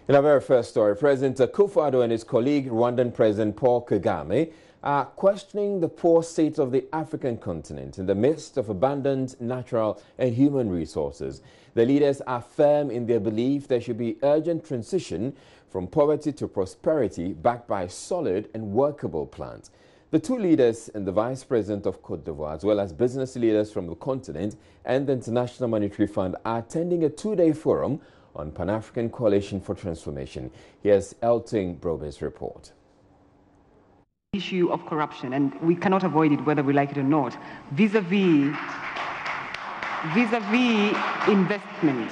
In our very first story, President Akufo-Addo and his colleague, Rwandan President Paul Kagame, are questioning the poor state of the African continent in the midst of abundant natural and human resources. The leaders are firm in their belief there should be urgent transition from poverty to prosperity backed by solid and workable plans. The two leaders and the Vice President of Côte d'Ivoire, as well as business leaders from the continent and the International Monetary Fund, are attending a two-day forum on Pan-African Coalition for Transformation. Here's Elton Brobe's report. Issue of corruption, and we cannot avoid it whether we like it or not, vis-a-vis investment.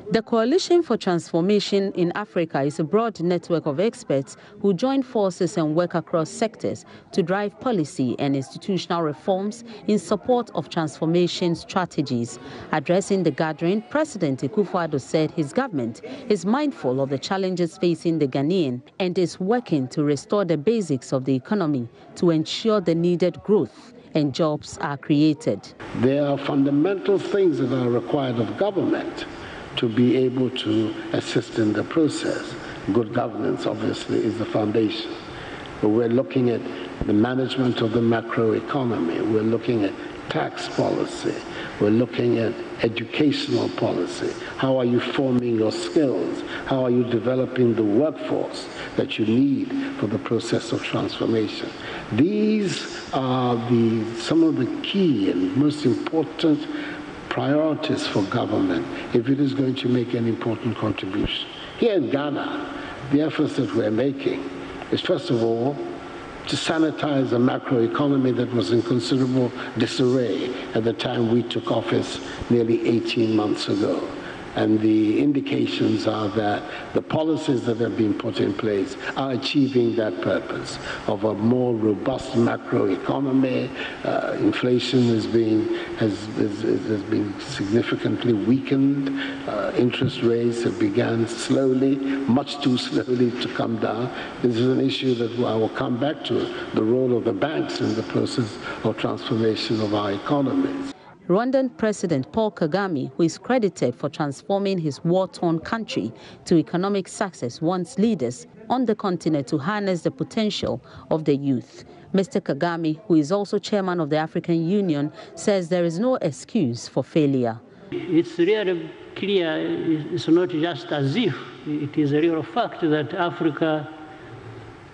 The Coalition for Transformation in Africa is a broad network of experts who join forces and work across sectors to drive policy and institutional reforms in support of transformation strategies. Addressing the gathering, President Akufo-Addo said his government is mindful of the challenges facing the Ghanaian and is working to restore the basics of the economy to ensure the needed growth and jobs are created. There are fundamental things that are required of government to be able to assist in the process. Good governance, obviously, is the foundation. But we're looking at the management of the macroeconomy. We're looking at tax policy. We're looking at educational policy. How are you forming your skills? How are you developing the workforce that you need for the process of transformation? These are some of the key and most important priorities for government if it is going to make an important contribution. Here in Ghana, the efforts that we're making is, first of all, to sanitize a macroeconomy that was in considerable disarray at the time we took office nearly 18 months ago. And the indications are that the policies that have been put in place are achieving that purpose of a more robust macroeconomy. Inflation has been significantly weakened. Interest rates have begun slowly, much too slowly, to come down. This is an issue that I will come back to, the role of the banks in the process of transformation of our economies. Rwandan President Paul Kagame, who is credited for transforming his war-torn country to economic success, wants leaders on the continent to harness the potential of the youth. Mr. Kagame, who is also chairman of the African Union, says there is no excuse for failure. It's really clear, it's not just as if, it is a real fact that Africa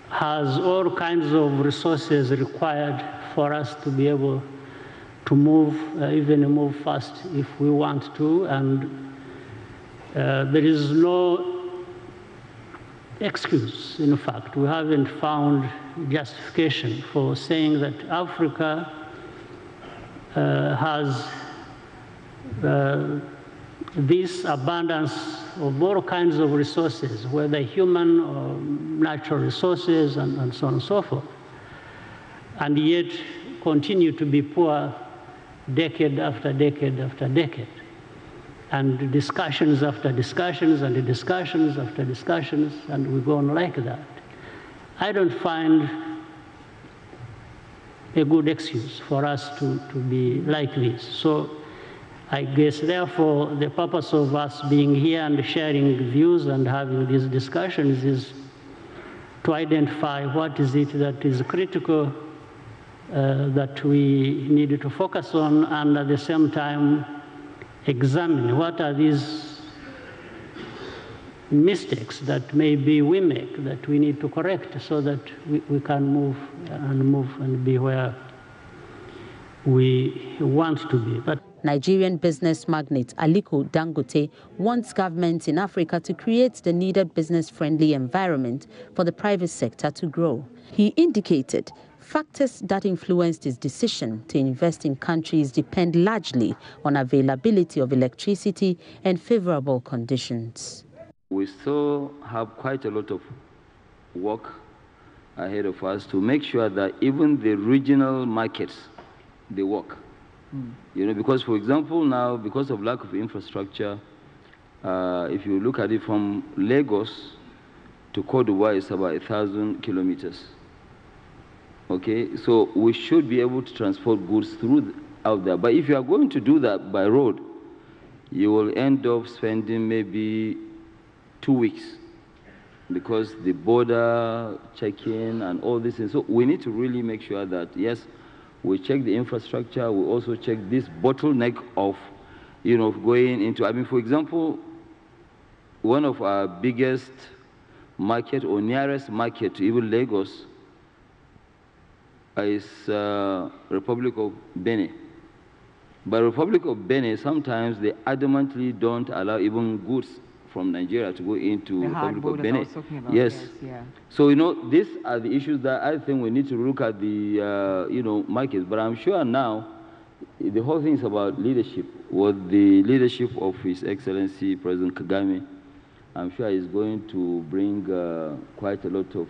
has all kinds of resources required for us to be able to move, even move fast if we want to, and there is no excuse. In fact, we haven't found justification for saying that Africa has this abundance of all kinds of resources, whether human or natural resources and so on and so forth, and yet continue to be poor decade after decade after decade, and discussions after discussions and discussions after discussions, and we go on like that. I don't find a good excuse for us to be like this. So I guess, therefore, the purpose of us being here and sharing views and having these discussions is to identify what is it that is critical that we needed to focus on, and at the same time examine what are these mistakes that maybe we make that we need to correct so that we can move and be where we want to be. But Nigerian business magnate Aliko Dangote wants governments in Africa to create the needed business-friendly environment for the private sector to grow. He indicated factors that influenced his decision to invest in countries depend largely on availability of electricity and favorable conditions. We still have quite a lot of work ahead of us to make sure that even the regional markets, they work. You know, because, for example, now, because of lack of infrastructure, if you look at it from Lagos to Côte d'Ivoire, it's about 1,000 kilometers. Okay, so we should be able to transport goods out there. But if you are going to do that by road, you will end up spending maybe 2 weeks because the border check-in and all this. And so we need to really make sure that, yes, we check the infrastructure, we also check this bottleneck of, going into, I mean, for example, one of our biggest market or nearest market to even Lagos is Republic of Benin. But Republic of Benin, sometimes they adamantly don't allow even goods from Nigeria to go into the Republic of Benin. About, yes. Yeah. So, these are the issues that I think we need to look at the, markets. But I'm sure now the whole thing is about leadership. With the leadership of His Excellency President Kagame, I'm sure he's going to bring quite a lot of,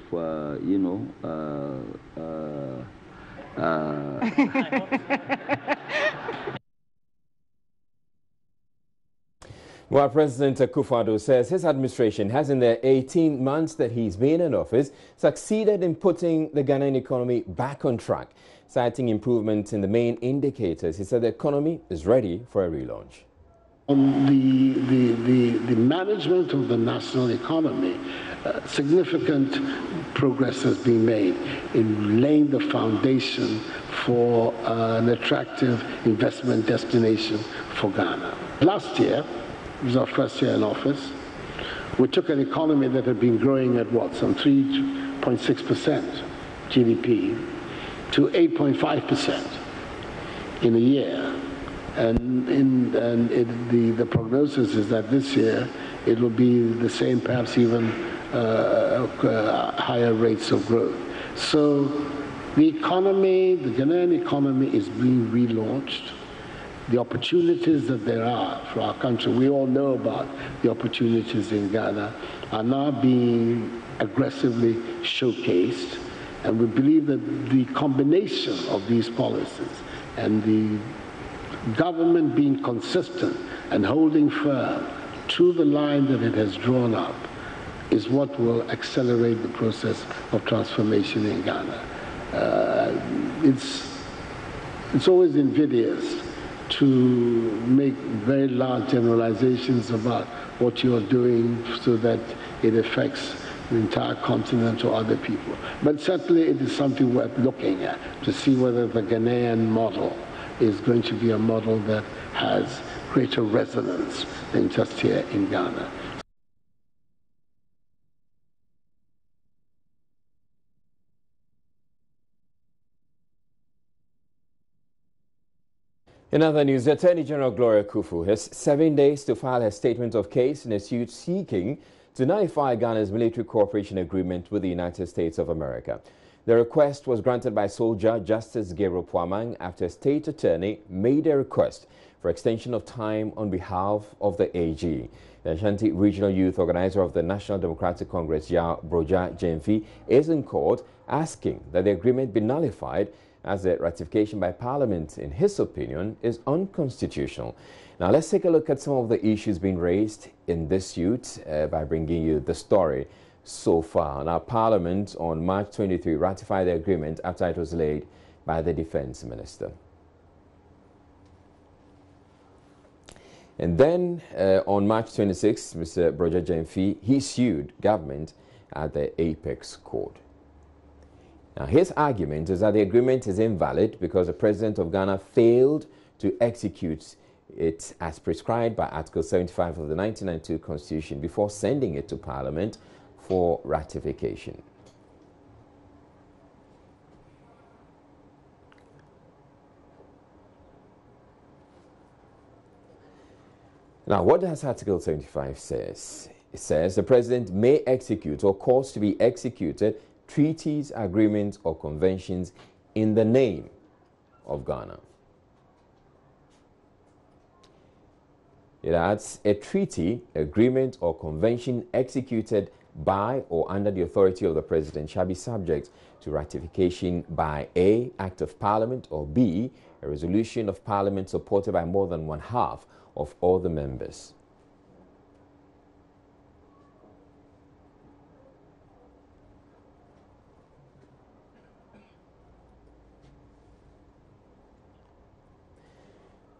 Well, President Akufo-Addo says his administration has, in the 18 months that he's been in office, succeeded in putting the Ghanaian economy back on track. Citing improvements in the main indicators, he said the economy is ready for a relaunch. On the management of the national economy, significant progress has been made in laying the foundation for an attractive investment destination for Ghana. Last year, it was our first year in office, we took an economy that had been growing at some 3.6% GDP to 8.5% in a year. And the prognosis is that this year it will be the same, perhaps even higher rates of growth. So the economy, the Ghanaian economy, is being relaunched. The opportunities that there are for our country, we all know about the opportunities in Ghana, are now being aggressively showcased. And we believe that the combination of these policies and the government being consistent and holding firm to the line that it has drawn up is what will accelerate the process of transformation in Ghana. It's always invidious to make very large generalizations about what you're doing so that it affects the entire continent or other people. But certainly it is something worth looking at to see whether the Ghanaian model is going to be a model that has greater resonance than just here in Ghana. In other news, the Attorney General Gloria Kufu has 7 days to file her statement of case in a suit seeking to nullify Ghana's military cooperation agreement with the United States of America. The request was granted by sole judge Justice Gabriel Puamang after a state attorney made a request for extension of time on behalf of the AG. The Ashanti Regional Youth Organizer of the National Democratic Congress, Yao Broja Jemfi, is in court asking that the agreement be nullified as the ratification by Parliament, in his opinion, is unconstitutional. Now, let's take a look at some of the issues being raised in this suit by bringing you the story so far. Now, Parliament on March 23 ratified the agreement after it was laid by the Defense Minister. And then on March 26, Mr. Broja Jemfi, he sued government at the Apex Court. Now, his argument is that the agreement is invalid because the President of Ghana failed to execute it as prescribed by Article 75 of the 1992 Constitution before sending it to Parliament for ratification. Now, what does Article 75 says? It says the President may execute or cause to be executed treaties, agreements, or conventions in the name of Ghana. It adds a treaty, agreement, or convention executed by or under the authority of the President shall be subject to ratification by A, Act of Parliament, or B, a resolution of Parliament supported by more than one half of all the members.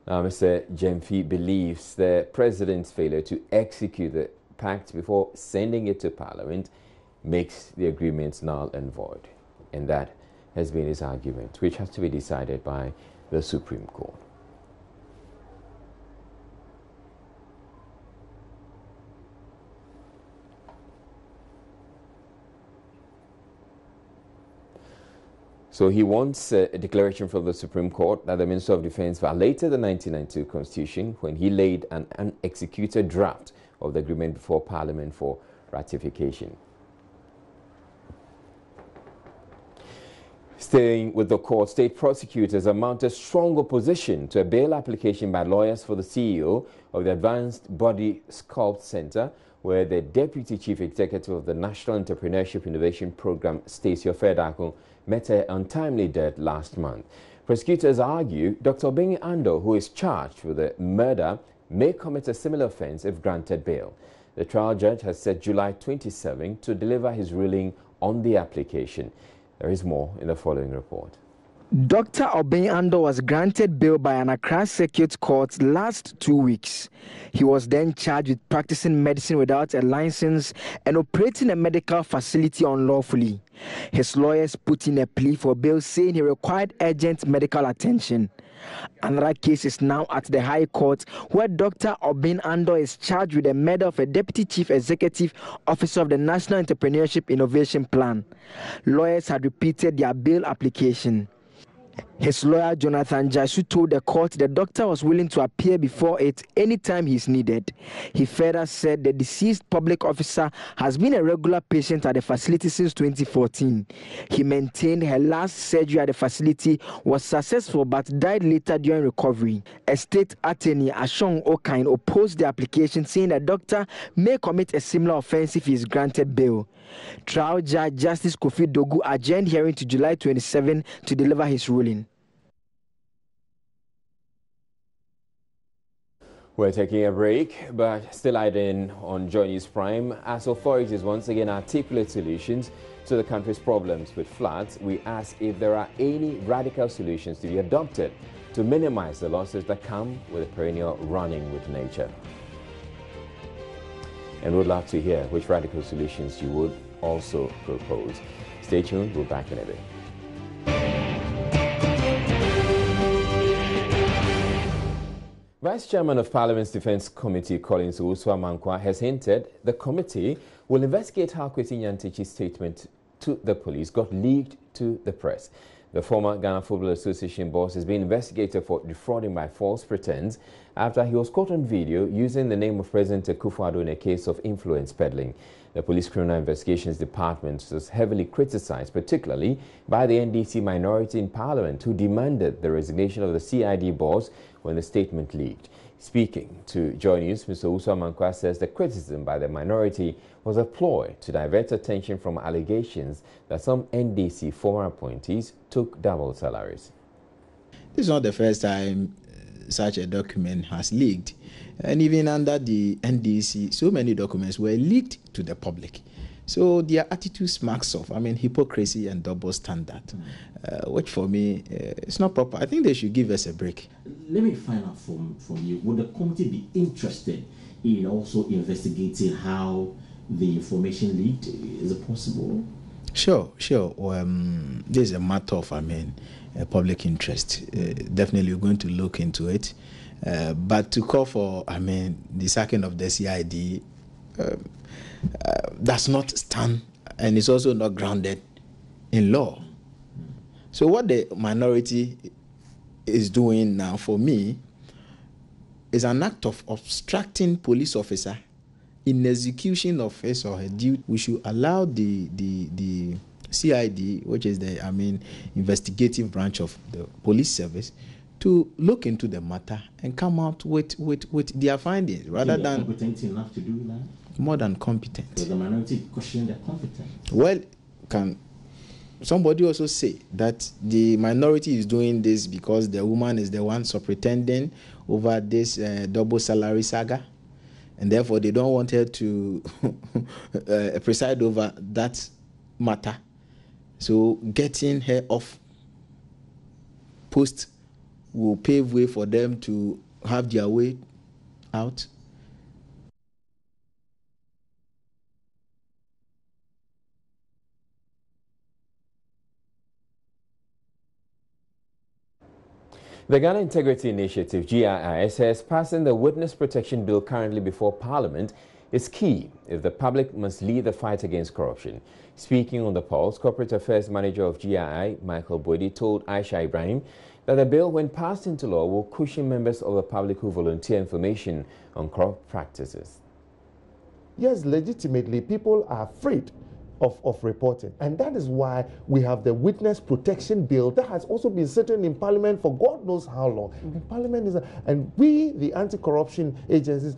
Now, Mr. Jemfi believes the President's failure to execute the pact before sending it to Parliament makes the agreement null and void. And that has been his argument, which has to be decided by the Supreme Court. So he wants a declaration from the Supreme Court that the Minister of Defense violated the 1992 Constitution when he laid an unexecuted draft of the agreement before Parliament for ratification. Staying with the court, state prosecutors have mounted strong opposition to a bail application by lawyers for the CEO of the Advanced Body Sculpt Center, where the Deputy Chief Executive of the National Entrepreneurship Innovation Program, Stacey Ofedako, met her untimely death last month. Prosecutors argue Dr. Obeng-Andoh, who is charged with the murder, may commit a similar offense if granted bail. The trial judge has set July 27 to deliver his ruling on the application. There is more in the following report. Dr. Obeng-Andoh was granted bail by an Accra Circuit Court last 2 weeks. He was then charged with practicing medicine without a license and operating a medical facility unlawfully. His lawyers put in a plea for bail, saying he required urgent medical attention. Another case is now at the High Court, where Dr. Obeng-Andoh is charged with the murder of a Deputy Chief Executive Officer of the National Entrepreneurship Innovation Plan. Lawyers had repeated their bail application. His lawyer, Jonathan Jasu, told the court the doctor was willing to appear before it anytime he is needed. He further said the deceased public officer has been a regular patient at the facility since 2014. He maintained her last surgery at the facility was successful but died later during recovery. A state attorney, Ashong Okain, opposed the application, saying the doctor may commit a similar offense if he is granted bail. Trial Judge Justice Kofi Dogu adjourned hearing to July 27 to deliver his ruling. We're taking a break, but still hiding on Joy News Prime. As authorities once again articulate solutions to the country's problems with floods, we ask if there are any radical solutions to be adopted to minimize the losses that come with a perennial running with nature. And we'd love to hear which radical solutions you would also propose. Stay tuned, we're back in a bit. Vice Chairman of Parliament's Defence Committee, Collins Owusu-Amankwa, has hinted the committee will investigate how Nyantakyi's statement to the police got leaked to the press. The former Ghana Football Association boss is being investigated for defrauding by false pretense after he was caught on video using the name of President Akufo-Addo in a case of influence peddling. The Police Criminal Investigations Department was heavily criticized, particularly by the NDC minority in Parliament, who demanded the resignation of the CID boss when the statement leaked. Speaking to Joy News, Mr. Owusu-Amankwa says the criticism by the minority was a ploy to divert attention from allegations that some NDC former appointees took double salaries. This is not the first time such a document has leaked. And even under the NDC, so many documents were leaked to the public. So their attitude smacks of, hypocrisy and double standard, which for me, it's not proper. I think they should give us a break. Let me find out from you, would the committee be interested in also investigating how the information leaked? Is it possible? Sure. This is a matter of, public interest. Definitely we're going to look into it. But to call for, the sacking of the CID, does not stand, and it's also not grounded in law. So what the minority is doing now, for me, is an act of obstructing police officer in execution of his or her duty. We should allow the CID, which is the investigative branch of the police service, to look into the matter and come out with their findings, rather than competent enough to do that. More than competent. So the minority question their competence. Well, can somebody also say that the minority is doing this because the woman is the one superintending over this double salary saga, and therefore they don't want her to preside over that matter? So getting her off post will pave way for them to have their way out. The Ghana Integrity Initiative, GII, says passing the Witness Protection Bill currently before Parliament is key if the public must lead the fight against corruption. Speaking on the Pulse, Corporate Affairs Manager of GII, Michael Boedi, told Aisha Ibrahim that the bill, when passed into law, will cushion members of the public who volunteer information on corrupt practices. Yes, legitimately, people are afraid of reporting. And that is why we have the Witness Protection Bill that has also been sitting in Parliament for God knows how long. And Parliament is, and we, the anti-corruption agencies,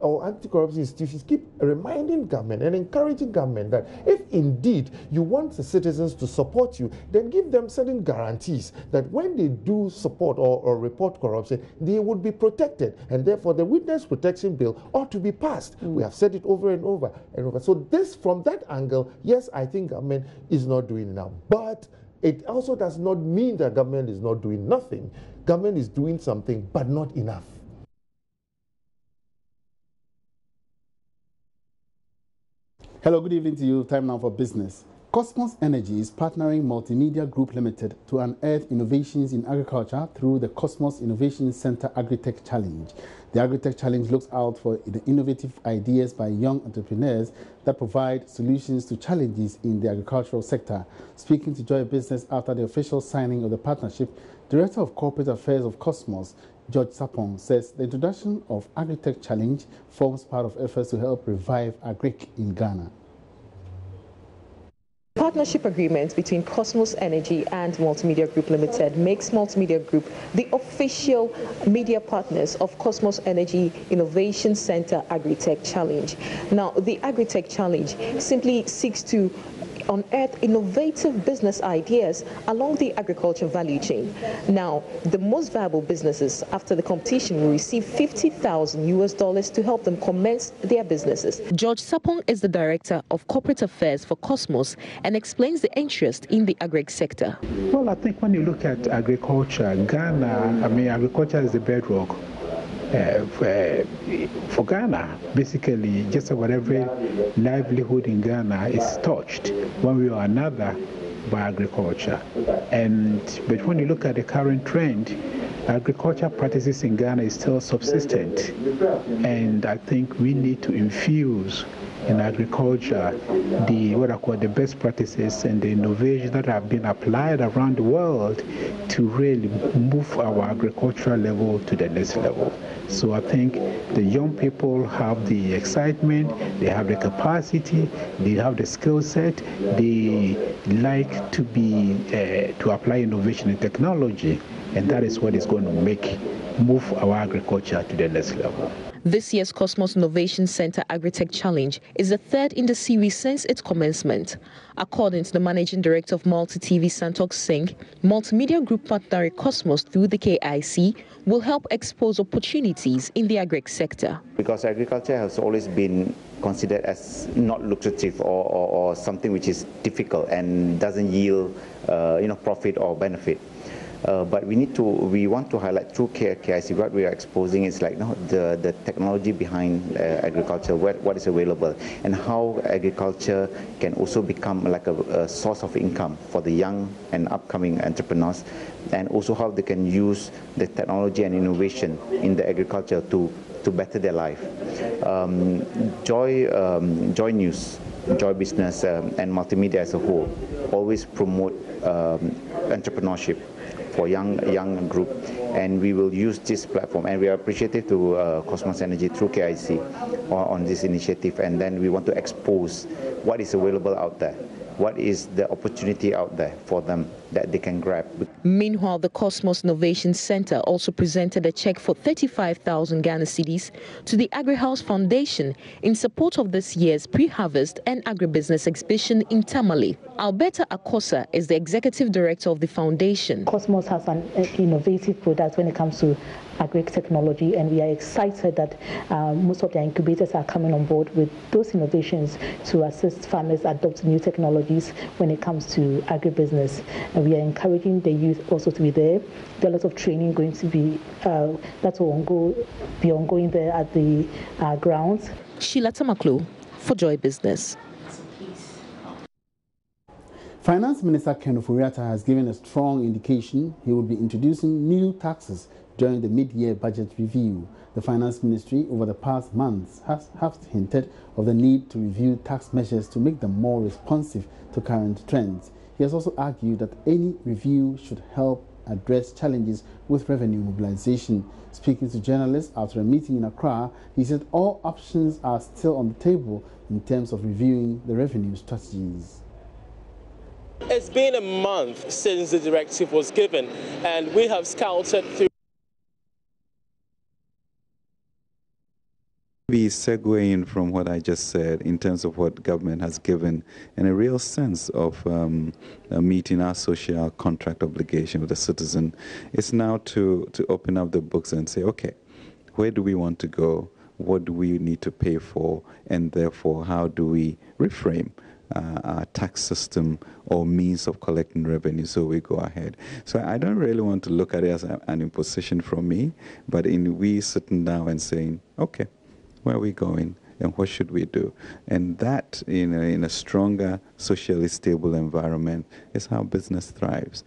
our anti-corruption institutions keep reminding government and encouraging government that if indeed you want the citizens to support you, then give them certain guarantees that when they do support or report corruption, they would be protected. And therefore, the Witness Protection Bill ought to be passed. We have said it over and over and over. So this, from that angle, yes, I think government is not doing enough. But it also does not mean that government is not doing nothing. Government is doing something, but not enough. Hello, good evening to you. Time now for business. Cosmos Energy is partnering Multimedia Group Limited to unearth innovations in agriculture through the Cosmos Innovation Center Agrotech Challenge. The Agrotech Challenge looks out for the innovative ideas by young entrepreneurs that provide solutions to challenges in the agricultural sector. Speaking to Joy Business after the official signing of the partnership, Director of Corporate Affairs of Cosmos, George Sapong, says the introduction of Agrotech Challenge forms part of efforts to help revive agric in Ghana. Partnership agreement between Cosmos Energy and Multimedia Group Limited makes Multimedia Group the official media partners of Cosmos Energy Innovation Center Agrotech Challenge. Now, the Agrotech Challenge simply seeks to unearth innovative business ideas along the agriculture value chain. Now, the most viable businesses after the competition will receive $50,000 to help them commence their businesses. George Sapong is the Director of Corporate Affairs for Cosmos and explains the interest in the agri sector. Well, I think when you look at agriculture, Ghana, agriculture is the bedrock. For Ghana, basically, just about every livelihood in Ghana is touched one way or another by agriculture. But when you look at the current trend, agriculture practices in Ghana is still subsistent, and I think we need to infuse in agriculture what I call the best practices and the innovations that have been applied around the world to really move our agricultural level to the next level. So I think the young people have the excitement, they have the capacity, they have the skill set, they like to to apply innovation and technology, and that is what is going to move our agriculture to the next level. This year's Cosmos Innovation Center Agrotech Challenge is the third in the series since its commencement. According to the Managing Director of Multi-TV, Santok Singh, Multimedia Group partnering Cosmos through the KIC will help expose opportunities in the agri sector. Because agriculture has always been considered as not lucrative or something which is difficult and doesn't yield profit or benefit. But we want to highlight through KIC what we are exposing is like the technology behind agriculture, what is available, and how agriculture can also become like a source of income for the young and upcoming entrepreneurs, and also how they can use the technology and innovation in the agriculture to better their life. Joy News, Joy Business, and Multimedia as a whole always promote entrepreneurship for young group, and we will use this platform, and we are appreciative to Cosmos Energy through KIC on this initiative, and then we want to expose what is available out there, what is the opportunity out there for them that they can grab. Meanwhile, the Cosmos Innovation Center also presented a check for 35,000 Ghana cedis to the AgriHouse Foundation in support of this year's pre-harvest and agribusiness exhibition in Tamale. Alberta Akosa is the executive director of the foundation. Cosmos has an innovative product when it comes to agri technology, and we are excited that most of the incubators are coming on board with those innovations to assist farmers adopt new technologies when it comes to agribusiness. And we are encouraging the youth also to be there. There are lots of training going to be that will be ongoing there at the grounds. Sheila Tamaklu for Joy Business. Finance Minister Ken Ofori-Atta has given a strong indication he will be introducing new taxes during the mid-year budget review. The Finance Ministry over the past months has hinted of the need to review tax measures to make them more responsive to current trends. He has also argued that any review should help address challenges with revenue mobilization. Speaking to journalists after a meeting in Accra, he said all options are still on the table in terms of reviewing the revenue strategies. It's been a month since the directive was given, and we have scouted through. We segue in from what I just said in terms of what government has given and a real sense of meeting our social contract obligation with the citizen. It's now to open up the books and say, okay, where do we want to go? What do we need to pay for? And therefore, how do we reframe our tax system or means of collecting revenue so we go ahead? So I don't really want to look at it as an imposition from me, but in we sitting down and saying, okay, where are we going and what should we do? And that, in a stronger, socially stable environment is how business thrives.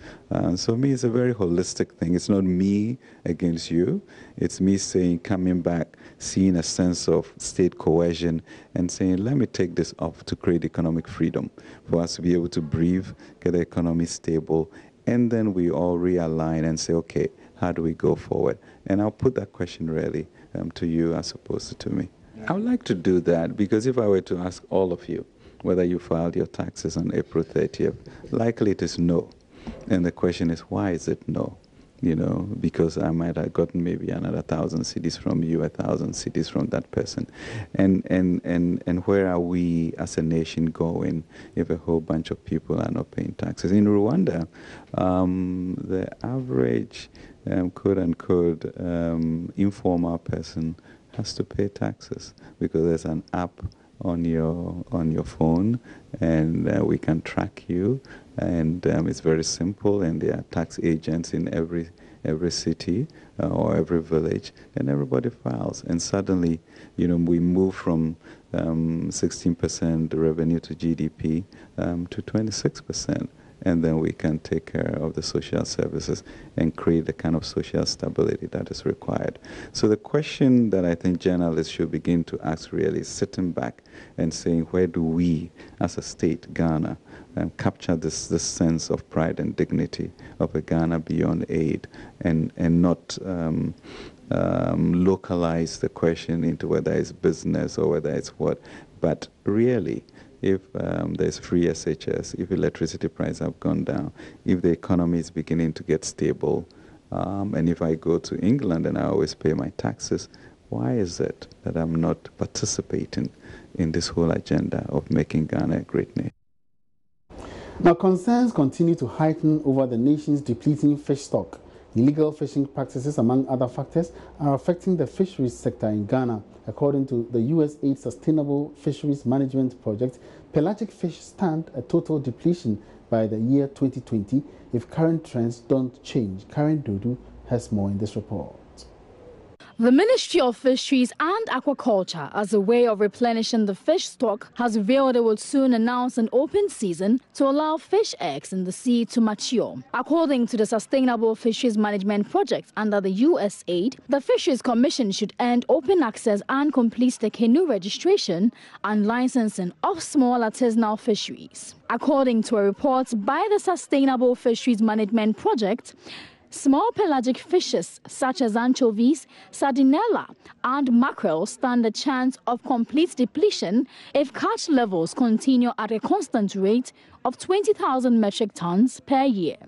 So me, it's a very holistic thing. It's not me against you. It's me saying, coming back, seeing a sense of state cohesion and saying, let me take this off to create economic freedom for us to be able to breathe, get the economy stable, and then we all realign and say, okay, how do we go forward? And I'll put that question really to you as opposed to me. I would like to do that because if I were to ask all of you whether you filed your taxes on April 30th, likely it is no. And the question is, why is it no? You know, because I might have gotten maybe another 1,000 cedis from you, 1,000 cedis from that person. And where are we as a nation going if a whole bunch of people are not paying taxes? In Rwanda, the average quote-unquote informal person has to pay taxes because there's an app on your phone and we can track you, and it's very simple, and there are tax agents in every city or every village, and everybody files, and suddenly we move from 16% revenue to GDP to 26%. And then we can take care of the social services and create the kind of social stability that is required. So the question that I think journalists should begin to ask really is sitting back and saying, where do we as a state, Ghana, capture this sense of pride and dignity of a Ghana beyond aid, and not localize the question into whether it's business or whether it's what, but really, if there's free SHS, if electricity prices have gone down, if the economy is beginning to get stable, and if I go to England and I always pay my taxes, why is it that I'm not participating in this whole agenda of making Ghana a great nation? Now, concerns continue to heighten over the nation's depleting fish stock. Illegal fishing practices, among other factors, are affecting the fisheries sector in Ghana. According to the USAID Sustainable Fisheries Management Project, pelagic fish stand a total depletion by the year 2020 if current trends don't change. Karen Dodu has more in this report. The Ministry of Fisheries and Aquaculture, as a way of replenishing the fish stock, has revealed it will soon announce an open season to allow fish eggs in the sea to mature. According to the Sustainable Fisheries Management Project under the USAID, the Fisheries Commission should end open access and complete the canoe registration and licensing of small artisanal fisheries. According to a report by the Sustainable Fisheries Management Project, small pelagic fishes such as anchovies, sardinella and mackerel stand a chance of complete depletion if catch levels continue at a constant rate of 20,000 metric tons per year.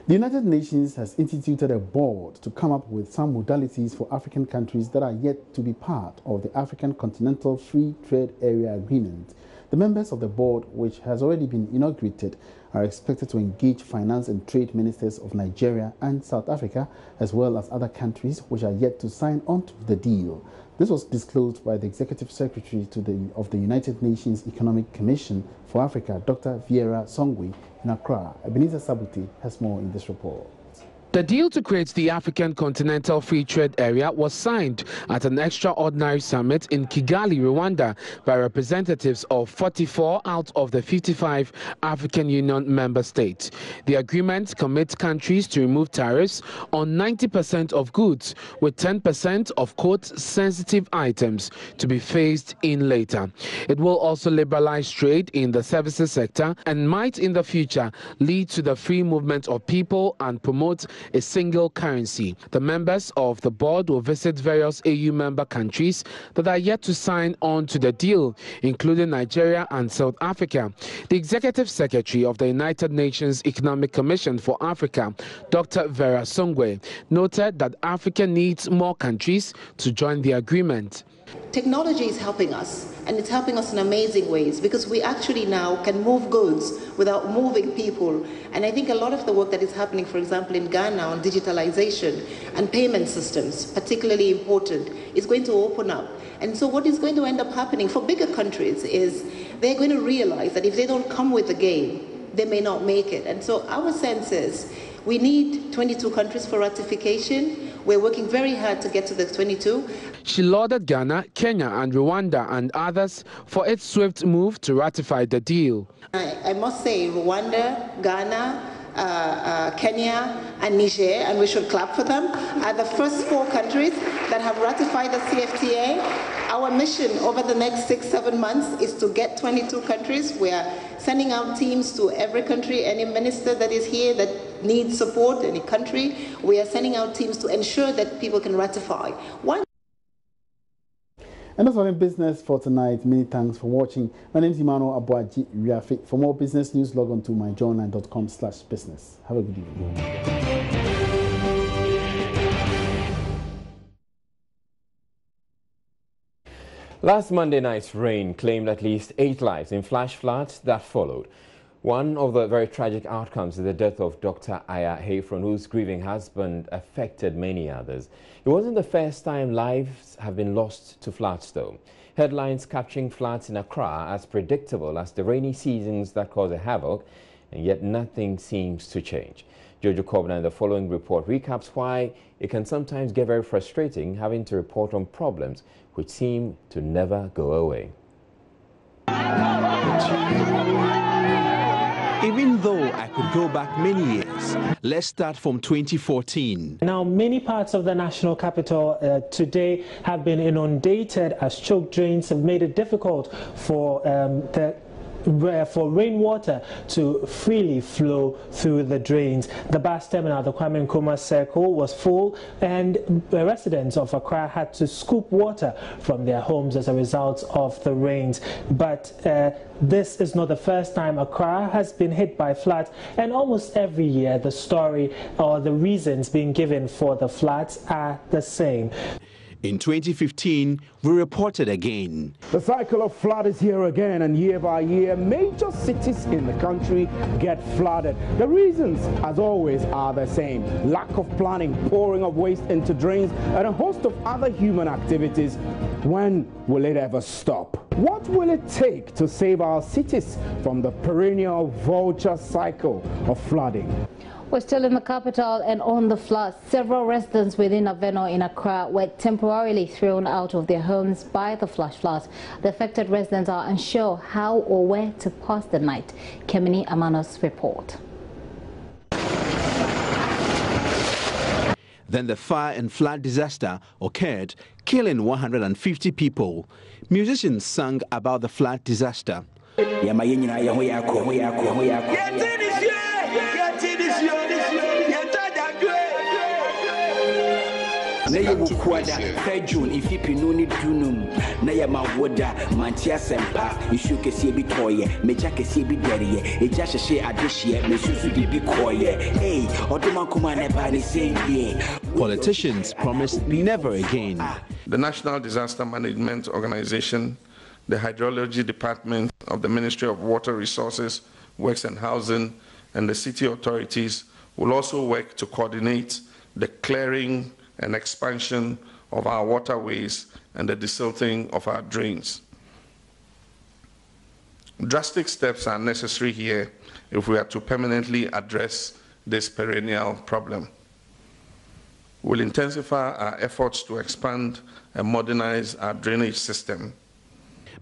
The United Nations has instituted a board to come up with some modalities for African countries that are yet to be part of the African Continental Free Trade Area Agreement. The members of the board, which has already been inaugurated, are expected to engage finance and trade ministers of Nigeria and South Africa, as well as other countries which are yet to sign on to the deal. This was disclosed by the Executive Secretary of the United Nations Economic Commission for Africa, Dr. Vieira Songwe, in Accra. Ebenezer Sabuti has more in this report. The deal to create the African Continental Free Trade Area was signed at an extraordinary summit in Kigali, Rwanda, by representatives of 44 out of the 55 African Union member states. The agreement commits countries to remove tariffs on 90% of goods, with 10% of quote-sensitive items to be phased in later. It will also liberalize trade in the services sector and might in the future lead to the free movement of people and promote a single currency. The members of the board will visit various AU member countries that are yet to sign on to the deal, including Nigeria and South Africa. The executive secretary of the United Nations Economic Commission for Africa, Dr. Vera Songwe, noted that Africa needs more countries to join the agreement. Technology is helping us, and it's helping us in amazing ways because we actually now can move goods without moving people. And I think a lot of the work that is happening, for example, in Ghana on digitalization and payment systems, particularly important, is going to open up. And so what is going to end up happening for bigger countries is they're going to realize that if they don't come with the game, they may not make it. And so our sense is we need 22 countries for ratification. We're working very hard to get to the 22. She lauded Ghana, Kenya and Rwanda and others for its swift move to ratify the deal. I must say Rwanda, Ghana, Kenya and Niger, and we should clap for them, are the first 4 countries that have ratified the CFTA. Our mission over the next 6-7 months is to get 22 countries. We are sending out teams to every country, any minister that is here that needs support, any country. We are sending out teams to ensure that people can ratify. And that's all in business for tonight. Many thanks for watching. My name is Emmanuel Abuaji Riafi. For more business news, log on to myjournal.com/business. Have a good evening. Last Monday night's rain claimed at least 8 lives in flash floods that followed. One of the very tragic outcomes is the death of Dr. Aya Hayfron, whose grieving husband affected many others. It wasn't the first time lives have been lost to floods, though. Headlines capturing floods in Accra as predictable as the rainy seasons that cause a havoc, and yet nothing seems to change. Jojo Kobna in the following report recaps why it can sometimes get very frustrating having to report on problems which seem to never go away. Even though I could go back many years, let's start from 2014. Now, many parts of the national capital today have been inundated as choke drains have made it difficult for rainwater to freely flow through the drains. The bus terminal at the Kwame Nkrumah Circle was full, and the residents of Accra had to scoop water from their homes as a result of the rains. But this is not the first time Accra has been hit by floods, and almost every year the story or the reasons being given for the floods are the same. In 2015, we reported again. The cycle of flood is here again, and year by year, major cities in the country get flooded. The reasons, as always, are the same. Lack of planning, pouring of waste into drains, and a host of other human activities. When will it ever stop? What will it take to save our cities from the perennial vulture cycle of flooding? We're still in the capital and on the floods. Several residents within Aveno in Accra were temporarily thrown out of their homes by the flash floods. The affected residents are unsure how or where to pass the night. Kemini Amanos report. Then the fire and flood disaster occurred, killing 150 people. Musicians sang about the flood disaster. Na ye bukwada June if you no ni dunum na ye mawoda mantia sempa isu kese bi toye mecha kese bi deriye eja hye adehye me susu bi koye hey oduma kuma na ba ni say ye. Politicians promised never again. The National Disaster Management Organization, the Hydrology Department of the Ministry of Water Resources, Works and Housing, and the city authorities will also work to coordinate the clearing and expansion of our waterways and the desilting of our drains. Drastic steps are necessary here if we are to permanently address this perennial problem. We'll intensify our efforts to expand and modernize our drainage system.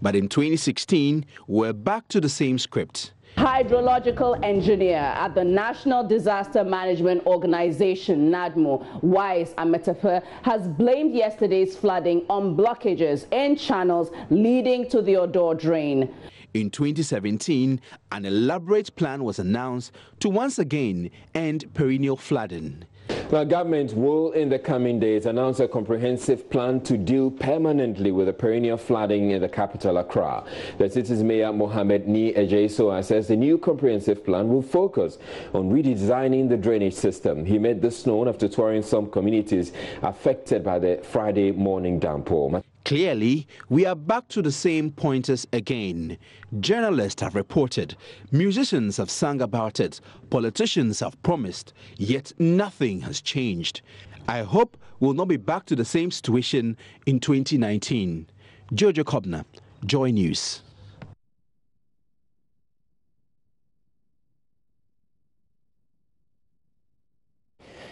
But in 2016, we're back to the same script. Hydrological engineer at the National Disaster Management Organization, NADMO, Wise Ametepe, has blamed yesterday's flooding on blockages in channels leading to the Odo drain. In 2017, an elaborate plan was announced to once again end perennial flooding. Now, government will in the coming days announce a comprehensive plan to deal permanently with the perennial flooding in the capital, Accra. The city's mayor, Mohamed Ni Ejesoa, says the new comprehensive plan will focus on redesigning the drainage system. He made this known after touring some communities affected by the Friday morning downpour. Clearly, we are back to the same pointers again. Journalists have reported, musicians have sung about it, politicians have promised, yet nothing has changed. I hope we'll not be back to the same situation in 2019. Jojo Kobna, Joy News.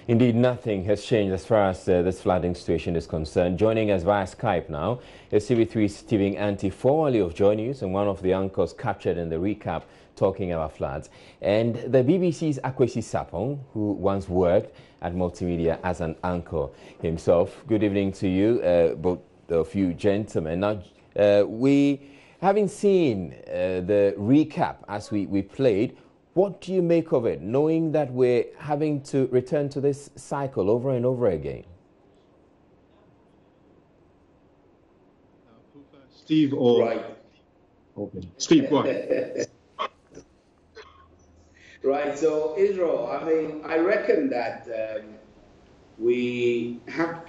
Indeed, nothing has changed as far as this flooding situation is concerned. Joining us via Skype now is TV3's Stephen Anti, formerly of Joy News and one of the anchors captured in the recap talking about floods, and the BBC's Akwesi Sapong, who once worked at Multimedia as an anchor himself. Good evening to you, both of you gentlemen. Now, we having seen the recap as we played, what do you make of it, knowing that we're having to return to this cycle over and over again? Steve or right. Okay. Steve, go ahead. Right, so Israel, I mean, I reckon that we have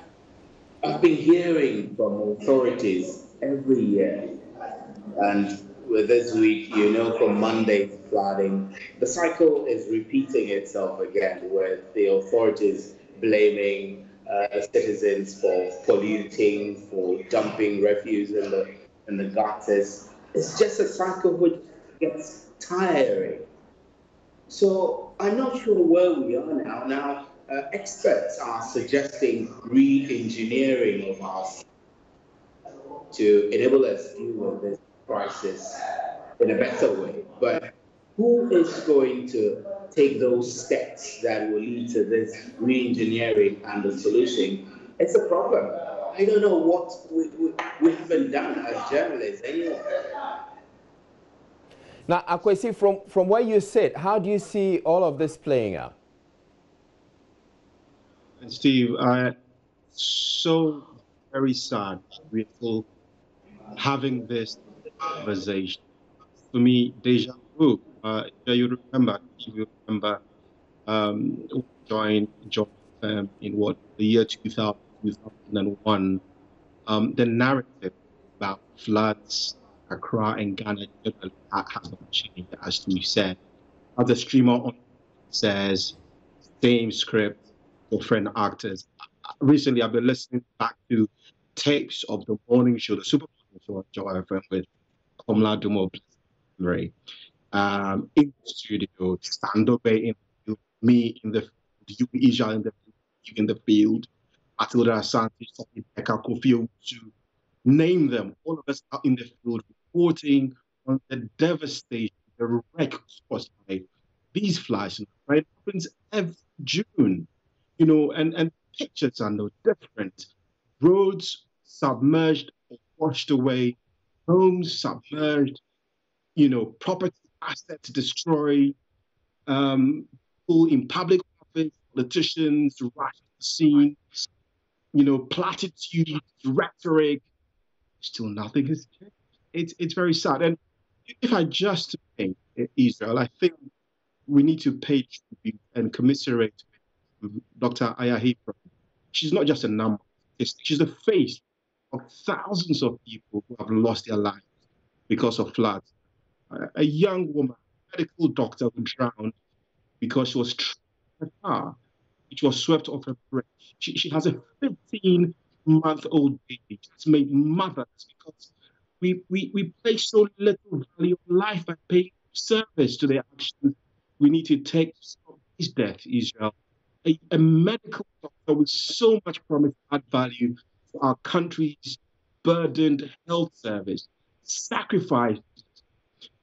been hearing from authorities every year, and with this week, you know, from Monday's flooding, the cycle is repeating itself again, with the authorities blaming the citizens for polluting, for dumping refuse in the gutters. It's just a cycle which gets tiring. So I'm not sure where we are now. Now, experts are suggesting re-engineering of our system to enable us to deal with this crisis in a better way. But who is going to take those steps that will lead to this re-engineering and the solution? It's a problem. I don't know what we haven't done as journalists anyway. Now, Akwesi, from where you sit, how do you see all of this playing out? And Steve, so very sad we're still having this conversation. For me, deja vu. You remember, joined in what, the year 2001. The narrative about floods, Accra and Ghana has not changed, as we said. As the streamer on says, same script, different actors. Recently, I've been listening back to tapes of the morning show, the Super Morning Show on Joy FM with Komla Dumo, in the studio, Sando Bay in the field, me in the field, you Isha in the field, Matilda Asante, Pekka Kofi, to name them, all of us out in the field reporting on the devastation, the wreck caused by these floods. Right? It happens every June, you know, and pictures are no different. Roads submerged or washed away, homes submerged, you know, property assets destroyed, people in public office, politicians rush to the scene, you know, platitudes, rhetoric. Still nothing has changed. It's very sad. And if I just think Israel, I think we need to pay tribute and commiserate with Dr. Ayahi. She's not just a number. She's the face of thousands of people who have lost their lives because of floods. A young woman, a medical doctor, who drowned because she was trapped in a car, which was swept off her bridge. She has a 15-month-old baby. It's made mothers because we place so little value on life by paying service to the actions we need to take to stop this death, Israel. a medical doctor with so much promise to add value to our country's burdened health service, sacrificed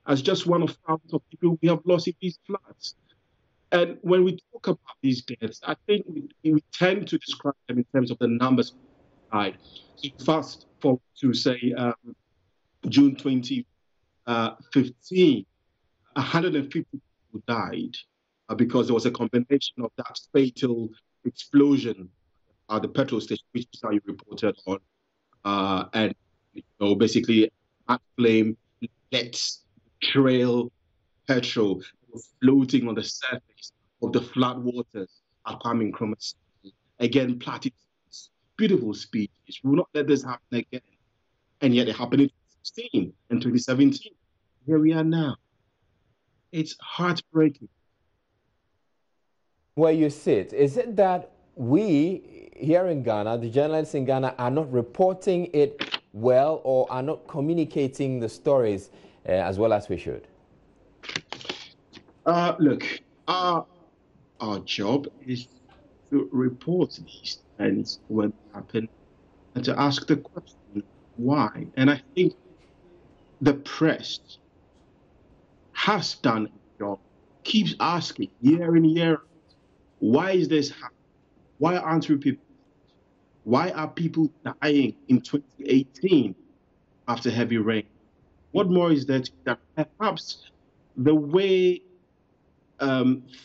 as just one of thousands of people we have lost in these floods. And when we talk about these deaths, I think we tend to describe them in terms of the numbers who died. So fast forward to, say, June 2015, 150 people died because there was a combination of that fatal explosion at the petrol station, which is how you reported on, and basically that flame lets trail petrol floating on the surface of the flood waters at Kwame Nkrumah. Again, platypus, beautiful species. We will not let this happen again. And yet it happened in 2016 and 2017. Here we are now. It's heartbreaking. Where you sit, is it that we here in Ghana, the journalists in Ghana, are not reporting it well or are not communicating the stories as well as we should? Look, our job is to report these events when they happen and to ask the question, why? And I think the press has done a job, keeps asking year in, year out, why is this happening? Why aren't we people? Why are people dying in 2018 after heavy rain? What more is there to that? Perhaps the way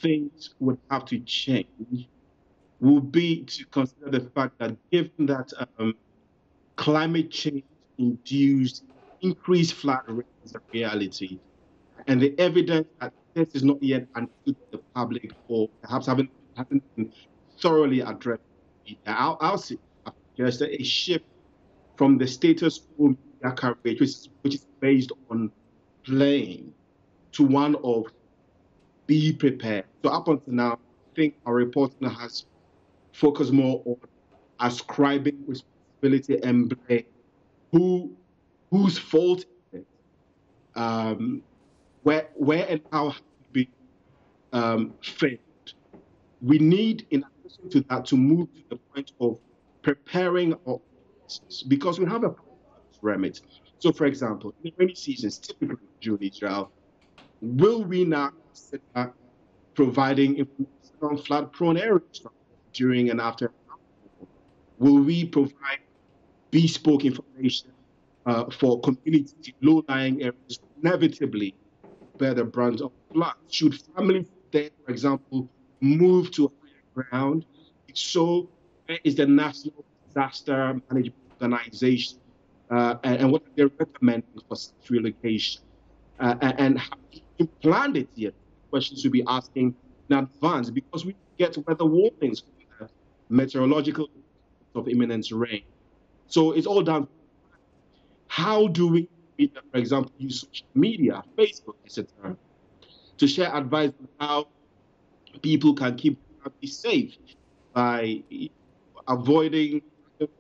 things would have to change will be to consider the fact that given that climate change induced increased flood rates is a reality, and the evidence that this is not yet understood by the public or perhaps hasn't been thoroughly addressed, I'll suggest a shift from the status quo media coverage, which is based on blame, to one of be prepared. So up until now, I think our reporting has focused more on ascribing responsibility and blame. Whose fault is it? Where and how have we failed? We need, in addition to that, to move to the point of preparing our audiences, because we have a remit. So, for example, in the rainy seasons, typically in June, Israel, will we now consider providing information on flood-prone areas during and after? Will we provide bespoke information for communities in low-lying areas who inevitably bear the brunt of floods? Should families there, for example, move to higher ground? If so, where is the National Disaster Management Organization, and what are they recommending for such relocation? And have you planned it yet? Questions to be asking in advance, because we get weather warnings from the meteorological of imminent rain. So it's all down. How do we, for example, use social media, Facebook, etc., to share advice on how people can keep safe by avoiding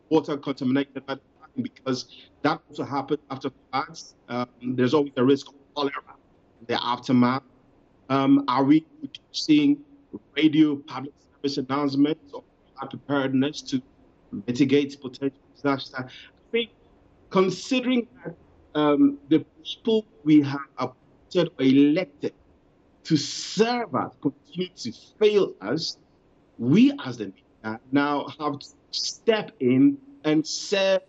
water contaminated by the flooding, because that also happens after floods. There's always a risk of cholera in the aftermath. Are we seeing radio public service announcements of preparedness to mitigate potential disaster? I think, considering that the people we have appointed or elected to serve us continue to fail us, we as the media now have to step in and serve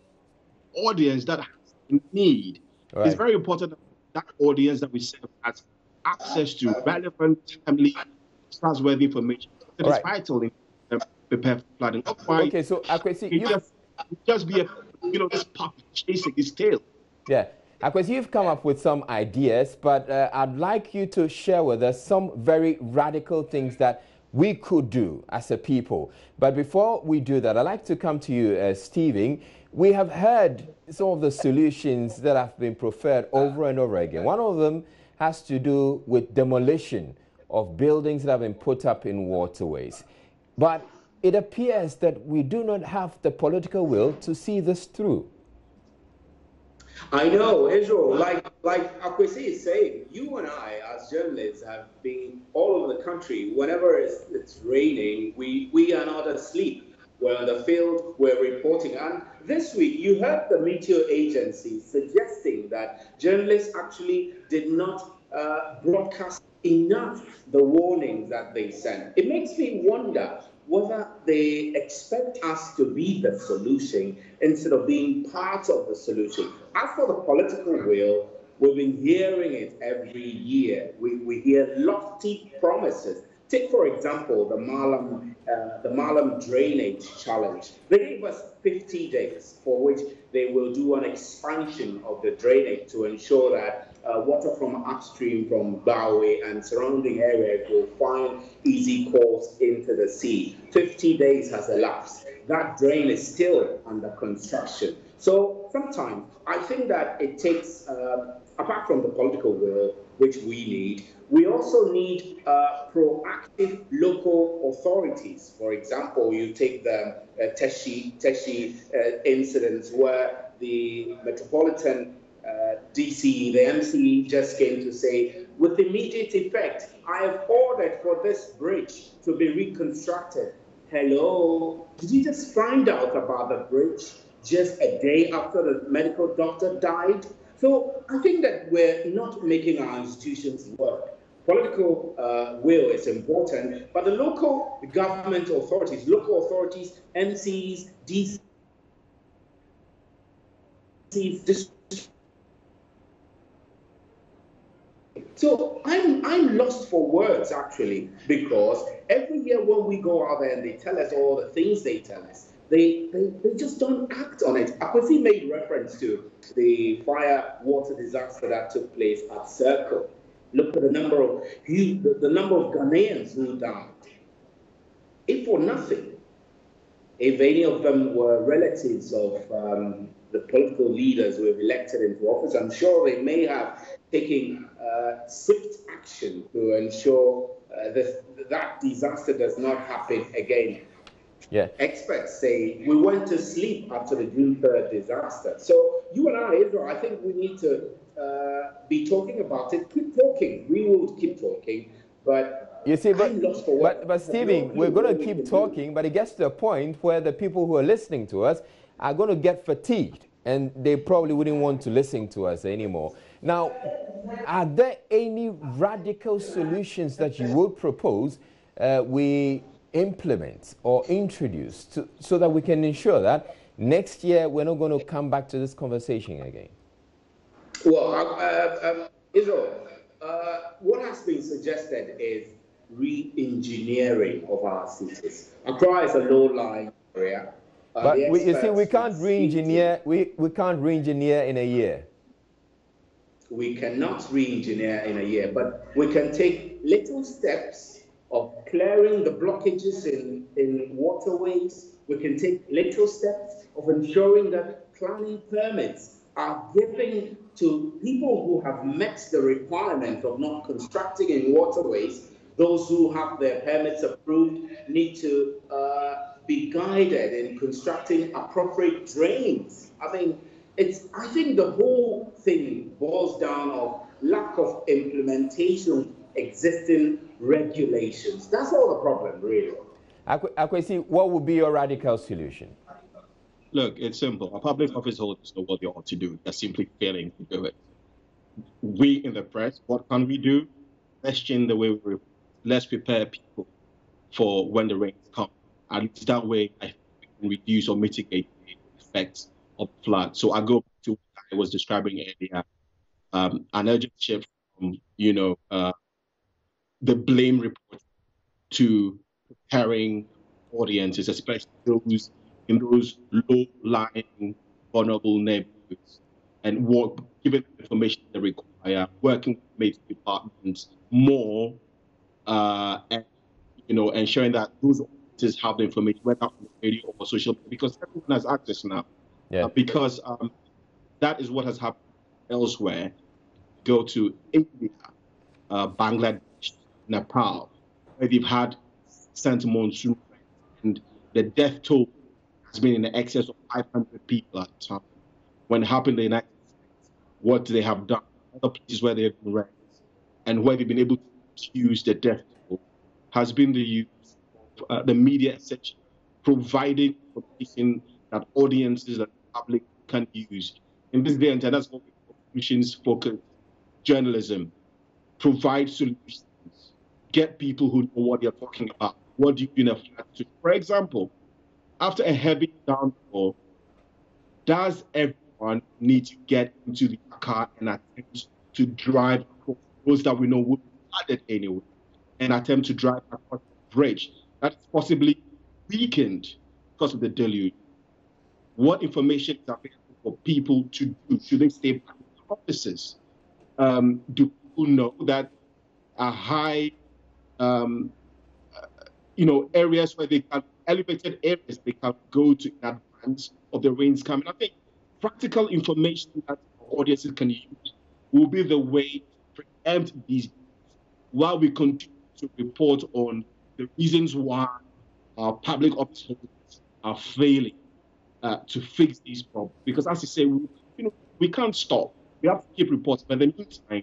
audience that has a need. Right. It's very important that audience that we serve has access to relevant, timely, trustworthy information. It is vital in prepare for flooding. Okay, so Akwesi, you just be this puppy chasing his tail. Yeah. Akwesi, you've come up with some ideas, but I'd like you to share with us some very radical things that we could do as a people. But before we do that, I'd like to come to you, Stephen. We have heard some of the solutions that have been preferred over and over again. One of them has to do with demolition of buildings that have been put up in waterways. But it appears that we do not have the political will to see this through. I know, Israel, like Akwesi is saying, you and I, as journalists, have been all over the country. Whenever it's raining, we are not asleep. We're on the field, we're reporting. And this week, you heard the meteor agency suggesting that journalists actually did not broadcast enough the warnings that they sent. It makes me wonder whether they expect us to be the solution instead of being part of the solution. As for the political will, we've been hearing it every year. We hear lofty promises. Take, for example, the Malam drainage challenge. They gave us 50 days for which they will do an expansion of the drainage to ensure that water from upstream from Bawe and surrounding areas will find easy course into the sea. 50 days has elapsed. That drain is still under construction. So sometimes I think that it takes, apart from the political will, which we need, we also need proactive local authorities. For example, you take the Teshi incidents where the Metropolitan DC, the MC just came to say, with immediate effect, I have ordered for this bridge to be reconstructed. Hello, did you just find out about the bridge just a day after the medical doctor died? So I think that we're not making our institutions work. Political will is important, but the local government authorities, MCs, DCs, so I'm lost for words, actually, because every year when we go out there and they tell us all the things they tell us, they just don't act on it. Akwesi made reference to the fire water disaster that took place at Circle. Look at the number of Ghanaians who died. If for nothing, if any of them were relatives of the political leaders who have elected into office, I'm sure they may have taken swift action to ensure that disaster does not happen again. Yeah. Experts say we went to sleep after the June 3rd disaster. So you and I, Israel, I think we need to be talking about it. Keep talking. We will keep talking, but you see, but Stephen, we're going to keep talking, but it gets to a point where the people who are listening to us are going to get fatigued, and they probably wouldn't want to listen to us anymore. Now, are there any radical solutions that you would propose we implement or introduce so that we can ensure that next year we're not going to come back to this conversation again? Well, Israel, what has been suggested is re-engineering of our cities. Accra is a low-lying area. But you see, we can't re-engineer. We can't re-engineer in a year. We cannot re-engineer in a year, but we can take little steps of clearing the blockages in waterways. We can take little steps of ensuring that planning permits are given to people who have met the requirement of not constructing in waterways. Those who have their permits approved need to be guided in constructing appropriate drains. I think the whole thing boils down of lack of implementation existing regulations. That's all the problem, really. Akwesi, what would be your radical solution? Look, it's simple. A public office holders know what they ought to do. They're simply failing to do it. We in the press, what can we do? Let's change the way we report. Let's prepare people for when the rains come. At least that way, I think we can reduce or mitigate the effects of flood. So I go back to what I was describing earlier, an urgent shift from, the blame report to preparing audiences, especially those in those low-lying, vulnerable neighborhoods, and giving them information they require, working with major departments more, and ensuring that those audiences have the information, whether on the radio or social media, because everyone has access now. Yeah. Because that is what has happened elsewhere. Go to India, Bangladesh, Nepal, where they've had sent monsoon and the death toll has been in the excess of 500 people at a time. When it happened in the United States, what they have done, other places where they have been raised, and where they've been able to use the death toll, has been the use of the media, essentially providing information that audiences and the public can use. In this day and time, that's what we call solutions-focused journalism. Provide solutions, get people who know what they're talking about. What do you do in a flood situation? For example, after a heavy downpour, does everyone need to get into the car and attempt to drive across roads that we know will be flooded anyway, and attempt to drive across the bridge that is possibly weakened because of the deluge? What information is available for people to do? Should they stay back in their offices? Do people know that a high, areas where they can, elevated areas they can go to in advance of the rains coming? I think practical information that audiences can use will be the way to preempt these, while we continue to report on the reasons why our public office holders are failing to fix these problems. Because as you say, we can't stop. We have to keep reports. But in the meantime,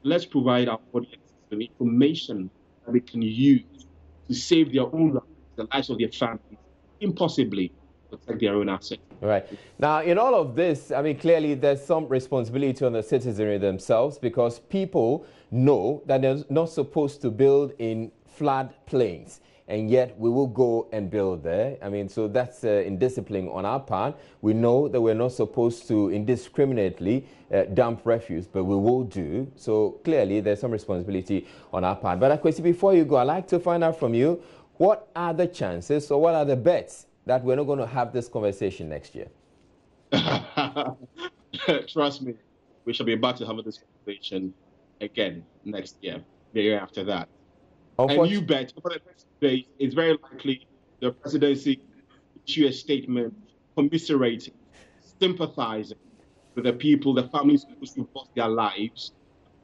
let's provide our audiences with information that they can use to save their own lives, the lives of their families, impossibly protect their own assets. Right. Now, in all of this, I mean, clearly there's some responsibility on the citizenry themselves, because people know that they're not supposed to build in flood plains, and yet we will go and build there. I mean, so that's indiscipline on our part. We know that we're not supposed to indiscriminately dump refuse, but we will do. So clearly there's some responsibility on our part. But Akwesi, before you go, I'd like to find out from you, what are the chances, or what are the bets that we're not going to have this conversation next year? Trust me, we shall be about to have this conversation again next year, the year after that. And you bet, over the next days, it's very likely the presidency issue a statement commiserating, sympathizing with the people, the families of those who've lost their lives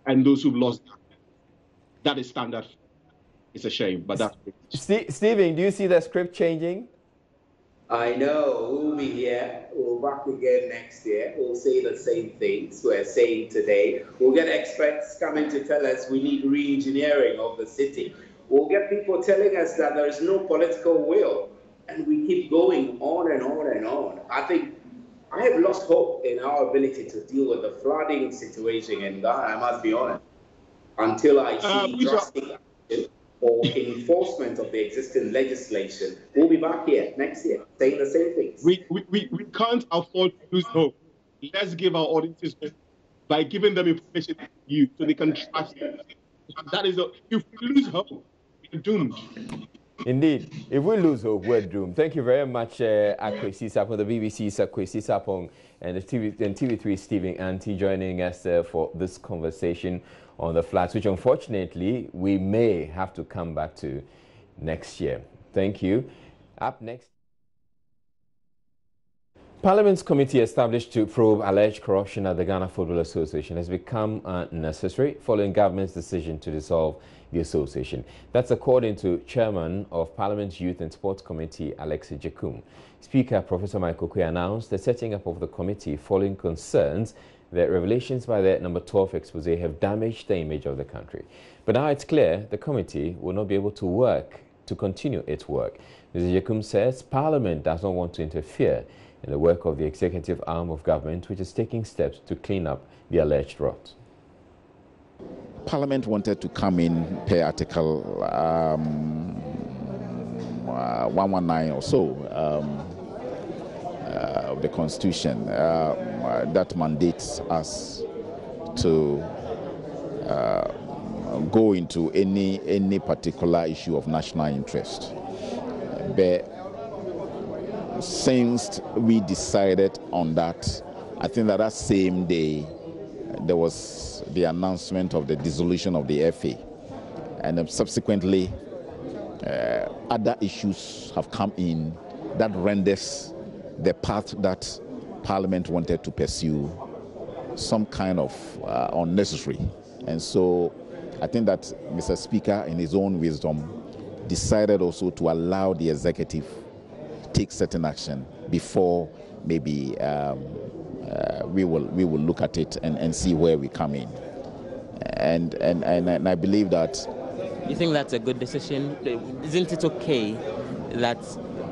and those who've lost their lives. That is standard. It's a shame, but that's it. Stephen, do you see the script changing? I know. We'll be here. We'll back again next year. We'll say the same things we're saying today. We'll get experts coming to tell us we need re-engineering of the city. We'll get people telling us that there is no political will. And we keep going on and on and on. I think I have lost hope in our ability to deal with the flooding situation in Ghana, I must be honest, until I see drastic action or enforcement of the existing legislation. We'll be back here next year saying the same things. We can't afford to lose hope. Let's give our audiences hope by giving them information so they can trust it. That is, if we lose hope, we're doomed. Indeed. If we lose hope, we're doomed. Thank you very much, Akwesi Sapong, the BBC's Akwesi Sapong, and the TV3 Stephen Anti joining us for this conversation on the floods, which unfortunately we may have to come back to next year. Thank you. Up next, Parliament's committee established to probe alleged corruption at the Ghana Football Association has become necessary following government's decision to dissolve the association. That's according to Chairman of Parliament's Youth and Sports Committee, Alex Ejekum. Speaker Professor Michael Kwe announced the setting up of the committee following concerns that revelations by the number 12 expose have damaged the image of the country. But now it's clear the committee will not be able to continue its work. Mr. Ejekum says Parliament does not want to interfere in the work of the executive arm of government, which is taking steps to clean up the alleged rot. Parliament wanted to come in per Article 119 or so of the Constitution that mandates us to go into any particular issue of national interest. But since we decided on that, I think that same day there was the announcement of the dissolution of the FA, and subsequently other issues have come in that renders the path that Parliament wanted to pursue some kind of unnecessary. And so I think that Mr. Speaker, in his own wisdom, decided also to allow the executive take certain action before maybe we will look at it and see where we come in. And I believe that. You think that's a good decision? Isn't it okay that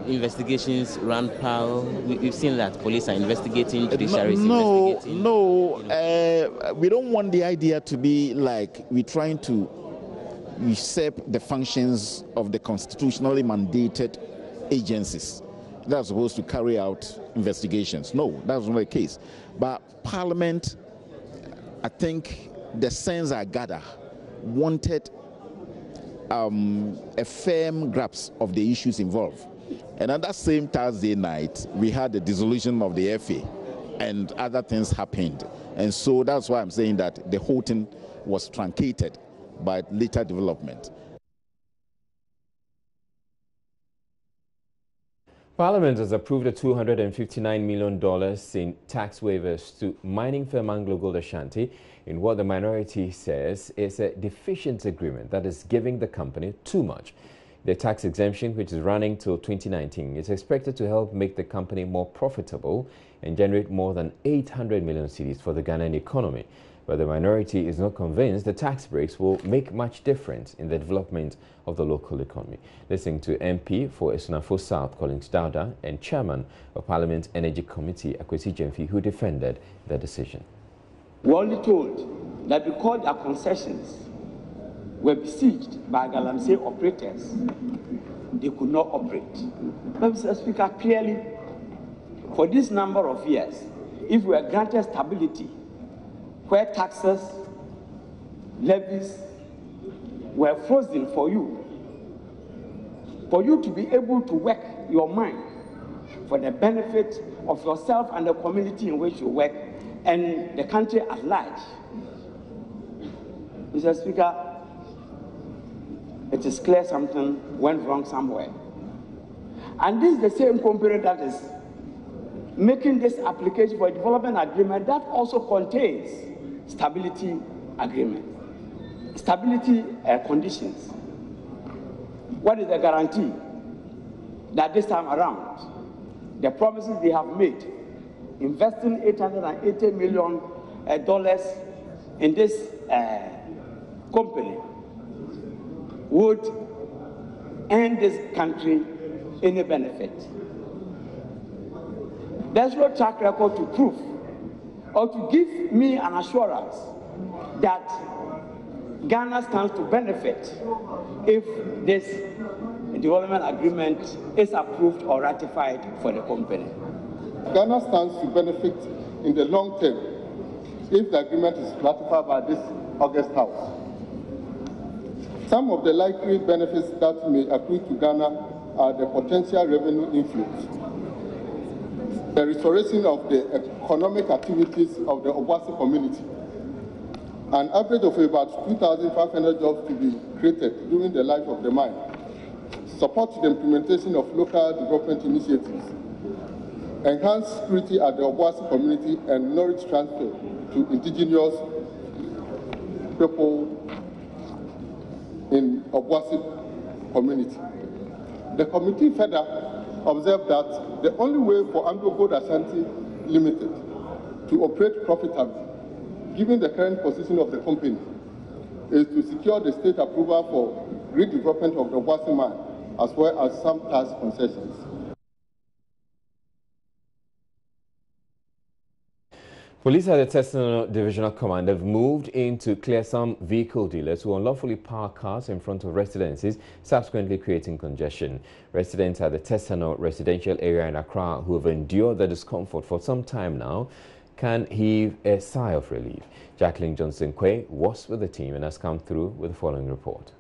investigations run parallel? We've seen that police are investigating, Fisheries investigating. We don't want the idea to be like we're trying to usurp the functions of the constitutionally mandated agencies that are supposed to carry out investigations. No, that's not the case. But Parliament, I think the sense I gather, wanted a firm grasp of the issues involved. And on that same Thursday night, we had the dissolution of the FA and other things happened. And so that's why I'm saying that the whole thing was truncated by later development. Parliament has approved a $259 million in tax waivers to mining firm AngloGold Ashanti in what the minority says is a deficient agreement that is giving the company too much. The tax exemption, which is running till 2019, is expected to help make the company more profitable and generate more than 800 million cedis for the Ghanaian economy. But the minority is not convinced the tax breaks will make much difference in the development of the local economy. Listening to MP for Esunafo South, Collins Dauda, and Chairman of Parliament Energy Committee, Akwesi Jemfi, who defended the decision. We're only told that because our concessions were besieged by Galamsey operators, they could not operate. But Mr. Speaker, clearly, for this number of years, if we are granted stability, where taxes, levies were frozen for you to be able to work your mind for the benefit of yourself and the community in which you work and the country at large. Mr. Speaker, it is clear something went wrong somewhere. And this is the same company that is making this application for a development agreement that also contains stability agreement, stability conditions. What is the guarantee that this time around, the promises they have made, investing $880 million in this company, would earn this country any benefit? There's no track record to prove or to give me an assurance that Ghana stands to benefit if this development agreement is approved or ratified for the company. Ghana stands to benefit in the long term if the agreement is ratified by this August House. Some of the likely benefits that may accrue to Ghana are the potential revenue inflows, the restoration of the economic activities of the Obuasi community, an average of about 2,500 jobs to be created during the life of the mine, support the implementation of local development initiatives, enhance security at the Obuasi community and knowledge transfer to indigenous people in Obuasi community. The committee further observed that the only way for AngloGold Ashanti Limited to operate profitably, given the current position of the company, is to secure the state approval for redevelopment of the Obuasi mine, as well as some tax concessions. Police at the Tesino Divisional Command have moved in to clear some vehicle dealers who unlawfully park cars in front of residences, subsequently creating congestion. Residents at the Tesino residential area in Accra, who have endured the discomfort for some time now, can heave a sigh of relief. Jacqueline Johnson-Quay was with the team and has come through with the following report.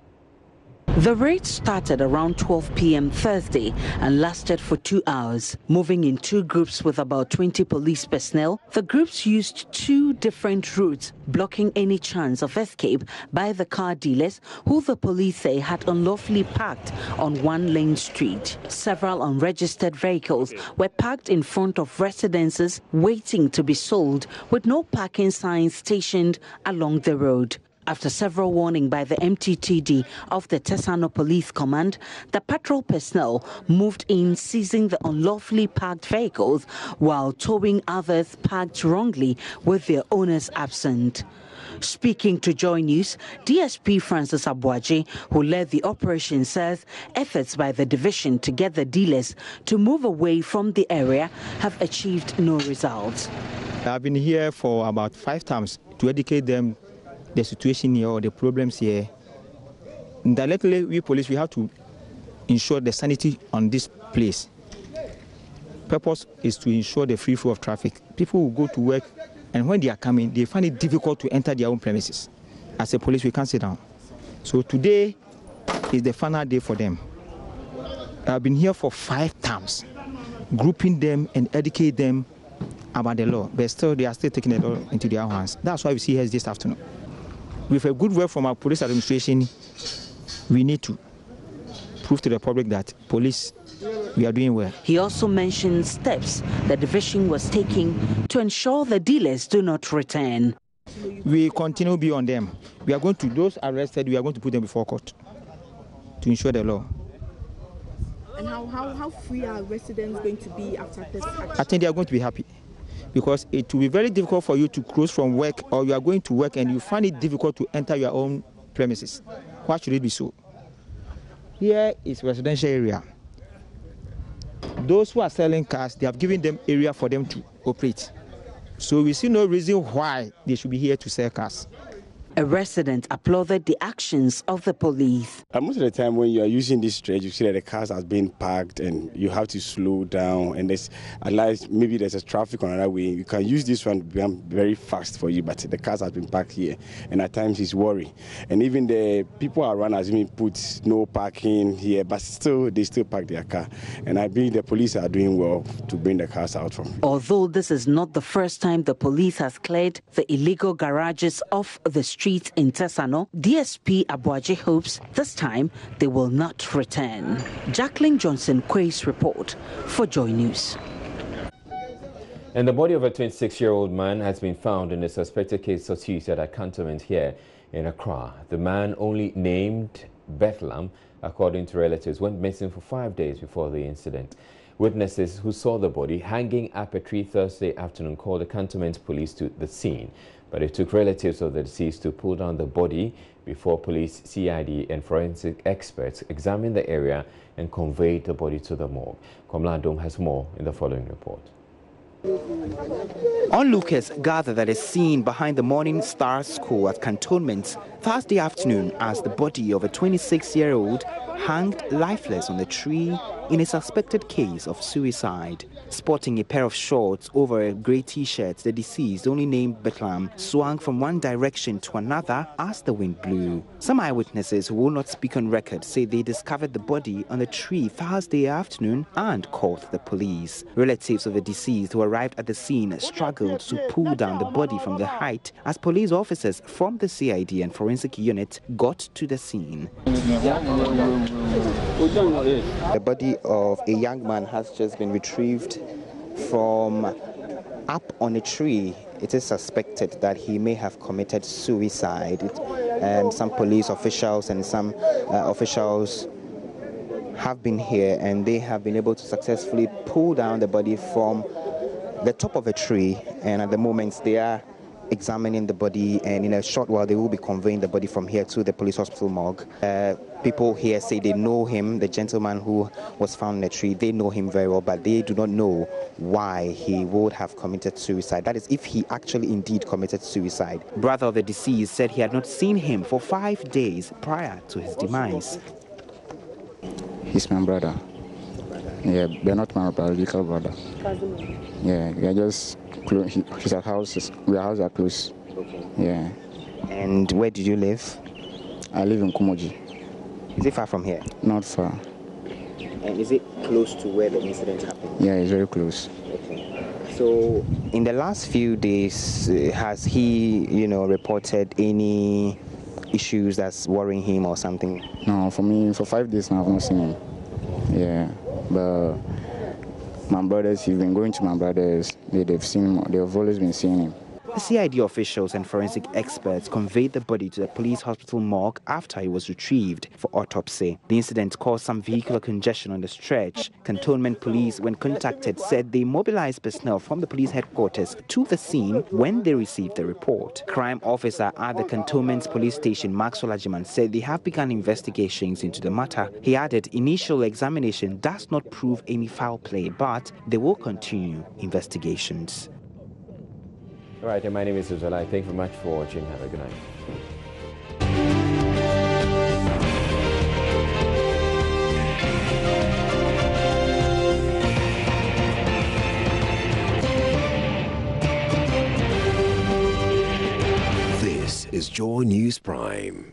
The raid started around 12 p.m. Thursday and lasted for 2 hours. Moving in two groups with about 20 police personnel, the groups used two different routes, blocking any chance of escape by the car dealers, who the police say had unlawfully parked on one-lane street. Several unregistered vehicles were parked in front of residences waiting to be sold, with no parking signs stationed along the road. After several warnings by the MTTD of the Tesano Police Command, the patrol personnel moved in, seizing the unlawfully parked vehicles while towing others parked wrongly with their owners absent. Speaking to Joy News, DSP Francis Abuaji, who led the operation, says efforts by the division to get the dealers to move away from the area have achieved no results. I've been here for about 5 times to educate them the situation here or the problems here. Directly, we police, we have to ensure the sanity on this place. Purpose is to ensure the free flow of traffic. People will go to work, and when they are coming, they find it difficult to enter their own premises. As a police, we can't sit down. So today is the final day for them. I've been here for 5 times, grouping them and educate them about the law, but still they are still taking it all into their hands. That's why we see here this afternoon. With a good work from our police administration, we need to prove to the public that police, we are doing well. He also mentioned steps the division was taking to ensure the dealers do not return. We continue to be on them. We are going to, those arrested, we are going to put them before court to ensure the law. And how free are residents going to be after this action? I think they are going to be happy, because it will be very difficult for you to close from work, or you are going to work and you find it difficult to enter your own premises. Why should it be so? Here is residential area. Those who are selling cars, they have given them area for them to operate. So we see no reason why they should be here to sell cars. A resident applauded the actions of the police. Most of the time when you are using this stretch, you see that the cars are being parked and you have to slow down, and there's maybe there's a traffic on another way. You can use this one to become very fast for you, but the cars have been parked here, and at times it's worry. And even the people around us even put no parking here, but they still park their car. And I believe the police are doing well to bring the cars out from here. Although this is not the first time the police has cleared the illegal garages off the street in Tesano, DSP Abuaji hopes this time they will not return. Jacqueline Johnson Quay's report for Joy News. And the body of a 26-year-old man has been found in a suspected case of suicide at cantonment here in Accra. The man, only named Bethlehem, according to relatives, went missing for 5 days before the incident. Witnesses who saw the body hanging up a tree Thursday afternoon called the cantonment police to the scene. But it took relatives of the deceased to pull down the body before police, CID and forensic experts examined the area and conveyed the body to the morgue. Obeng-Andoh has more in the following report. Onlookers gathered at a scene behind the Morning Star School at Cantonment Thursday afternoon as the body of a 26-year-old hanged lifeless on the tree in a suspected case of suicide. Sporting a pair of shorts over a grey t-shirt, the deceased, only named Bethlehem, swung from one direction to another as the wind blew. Some eyewitnesses who will not speak on record say they discovered the body on the tree Thursday afternoon and called the police. Relatives of the deceased who arrived at the scene struggled to pull down the body from the height as police officers from the CID and forensic unit got to the scene. The body of a young man has just been retrieved from up on a tree. It is suspected that he may have committed suicide. And some police officials and some officials have been here, and they have been able to successfully pull down the body from the top of a tree. And at the moment they are examining the body, and in a short while they will be conveying the body from here to the police hospital morgue. People here say they know him, the gentleman who was found in the tree. They know him very well, but they do not know why he would have committed suicide. That is, if he actually indeed committed suicide. Brother of the deceased said he had not seen him for 5 days prior to his demise. He's my brother. Yeah, they're not my biological brother. Yeah, we are just close. His house, our houses are close. Okay. Yeah. And where did you live? I live in Kumoji. Is it far from here? Not far. And is it close to where the incident happened? Yeah, it's very close. Okay. So, in the last few days, has he, reported any issues that's worrying him or something? No, for me, for 5 days now, I've not seen him. Yeah, but my brothers, you've been going to my brothers, they've seen him, they've always been seeing him. The CID officials and forensic experts conveyed the body to the police hospital morgue after it was retrieved for autopsy. The incident caused some vehicular congestion on the stretch. Cantonment police, when contacted, said they mobilized personnel from the police headquarters to the scene when they received the report. Crime officer at the Cantonment police station, Maxwell Ajiman, said they have begun investigations into the matter. He added initial examination does not prove any foul play, but they will continue investigations. All right, and my name is Uzala. Thank you very much for watching. Have a good night. This is Joy News Prime.